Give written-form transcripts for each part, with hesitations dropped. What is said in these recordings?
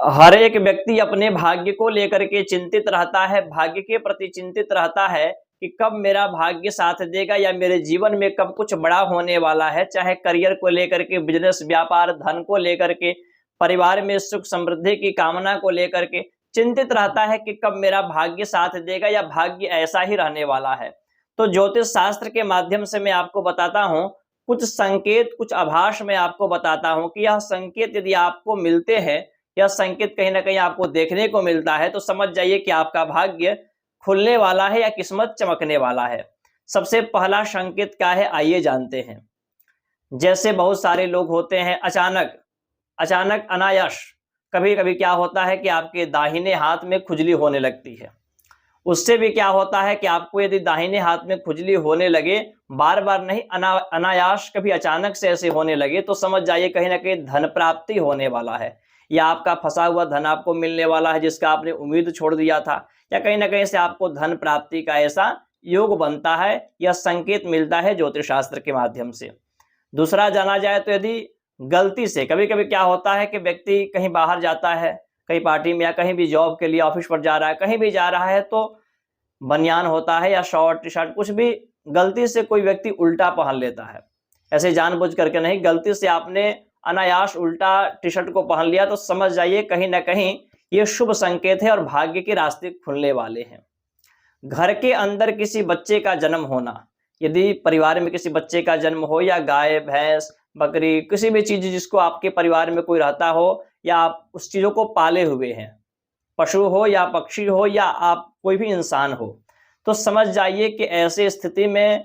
हर एक व्यक्ति अपने भाग्य को लेकर के चिंतित रहता है, भाग्य के प्रति चिंतित रहता है कि कब मेरा भाग्य साथ देगा या मेरे जीवन में कब कुछ बड़ा होने वाला है। चाहे करियर को लेकर के, बिजनेस, व्यापार, धन को लेकर के, परिवार में सुख समृद्धि की कामना को लेकर के चिंतित रहता है कि कब मेरा भाग्य साथ देगा या भाग्य ऐसा ही रहने वाला है। तो ज्योतिष शास्त्र के माध्यम से मैं आपको बताता हूँ, कुछ संकेत, कुछ आभास मैं आपको बताता हूँ कि यह संकेत यदि आपको मिलते हैं, यह संकेत कहीं ना कहीं आपको देखने को मिलता है, तो समझ जाइए कि आपका भाग्य खुलने वाला है या किस्मत चमकने वाला है। सबसे पहला संकेत क्या है, आइए जानते हैं। जैसे बहुत सारे लोग होते हैं, अचानक अनायास कभी कभी क्या होता है कि आपके दाहिने हाथ में खुजली होने लगती है। उससे भी क्या होता है कि आपको यदि दाहिने हाथ में खुजली होने लगे, बार बार नहीं, अनायास कभी अचानक से ऐसे होने लगे, तो समझ जाइए कहीं ना कहीं धन प्राप्ति होने वाला है, या आपका फंसा हुआ धन आपको मिलने वाला है जिसका आपने उम्मीद छोड़ दिया था, या कहीं ना कहीं से आपको धन प्राप्ति का ऐसा योग बनता है, यह संकेत मिलता है ज्योतिष शास्त्र के माध्यम से। दूसरा जाना जाए तो यदि गलती से कभी कभी क्या होता है कि व्यक्ति कहीं बाहर जाता है, कहीं पार्टी में या कहीं भी जॉब के लिए ऑफिस पर जा रहा है, कहीं भी जा रहा है, तो बनियान होता है या शॉर्ट टी शर्ट, कुछ भी गलती से कोई व्यक्ति उल्टा पहन लेता है, ऐसे जानबूझ करके नहीं, गलती से आपने अनायास उल्टा टी शर्ट को पहन लिया, तो समझ जाइए कहीं ना कहीं ये शुभ संकेत है और भाग्य के रास्ते खुलने वाले हैं। घर के अंदर किसी बच्चे का जन्म होना, यदि परिवार में किसी बच्चे का जन्म हो, या गाय, भैंस, बकरी, किसी भी चीज जिसको आपके परिवार में कोई रहता हो, या आप उस चीजों को पाले हुए हैं, पशु हो या पक्षी हो या आप कोई भी इंसान हो, तो समझ जाइए कि ऐसे स्थिति में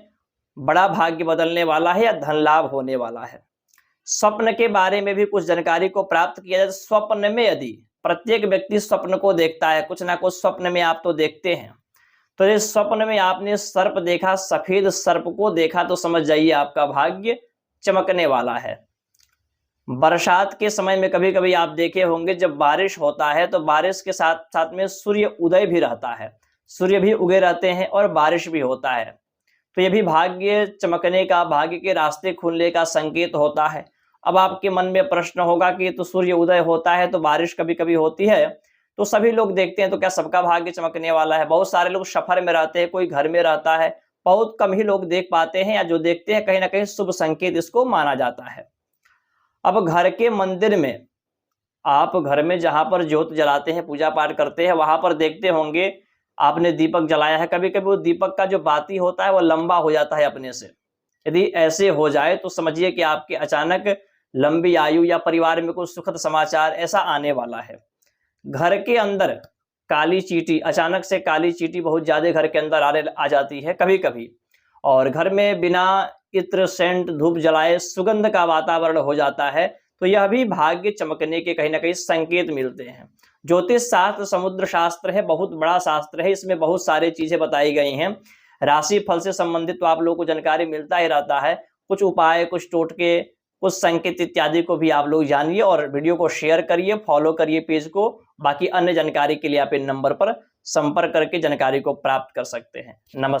बड़ा भाग्य बदलने वाला है या धन लाभ होने वाला है। स्वप्न के बारे में भी कुछ जानकारी को प्राप्त किया जाए। स्वप्न में यदि प्रत्येक व्यक्ति स्वप्न को देखता है, कुछ ना कुछ स्वप्न में आप तो देखते हैं, तो इस स्वप्न में आपने सर्प देखा, सफेद सर्प को देखा, तो समझ जाइए आपका भाग्य चमकने वाला है। बरसात के समय में कभी कभी आप देखे होंगे, जब बारिश होता है तो बारिश के साथ साथ में सूर्य उदय भी रहता है, सूर्य भी उगे रहते हैं और बारिश भी होता है, तो यह भी भाग्य चमकने का, भाग्य के रास्ते खुलने का संकेत होता है। अब आपके मन में प्रश्न होगा कि तो सूर्य उदय होता है तो बारिश कभी कभी होती है, तो सभी लोग देखते हैं, तो क्या सबका भाग्य चमकने वाला है? बहुत सारे लोग सफर में रहते हैं, कोई घर में रहता है, बहुत कम ही लोग देख पाते हैं, या जो देखते हैं कहीं ना कहीं शुभ संकेत इसको माना जाता है। अब घर के मंदिर में, आप घर में जहां पर ज्योत जलाते हैं, पूजा पाठ करते हैं, वहां पर देखते होंगे आपने दीपक जलाया है, कभी कभी वो दीपक का जो बाती होता है वो लंबा हो जाता है अपने से। यदि ऐसे हो जाए तो समझिए कि आपके अचानक लंबी आयु या परिवार में कुछ सुखद समाचार ऐसा आने वाला है। घर के अंदर काली चींटी, अचानक से काली चींटी बहुत ज्यादा घर के अंदर आ जाती है कभी कभी, और घर में बिना इत्र, सेंट, धूप जलाए सुगंध का वातावरण हो जाता है, तो यह भी भाग्य चमकने के कहीं ना कहीं संकेत मिलते हैं। ज्योतिष शास्त्र समुद्र शास्त्र है, बहुत बड़ा शास्त्र है, इसमें बहुत सारी चीजें बताई गई हैं। राशि फल से संबंधित तो आप लोगों को जानकारी मिलता ही रहता है, कुछ उपाय, कुछ टोटके, कुछ संकेत इत्यादि को भी आप लोग जानिए, और वीडियो को शेयर करिए, फॉलो करिए पेज को। बाकी अन्य जानकारी के लिए आप इन नंबर पर संपर्क करके जानकारी को प्राप्त कर सकते हैं। नमस्कार।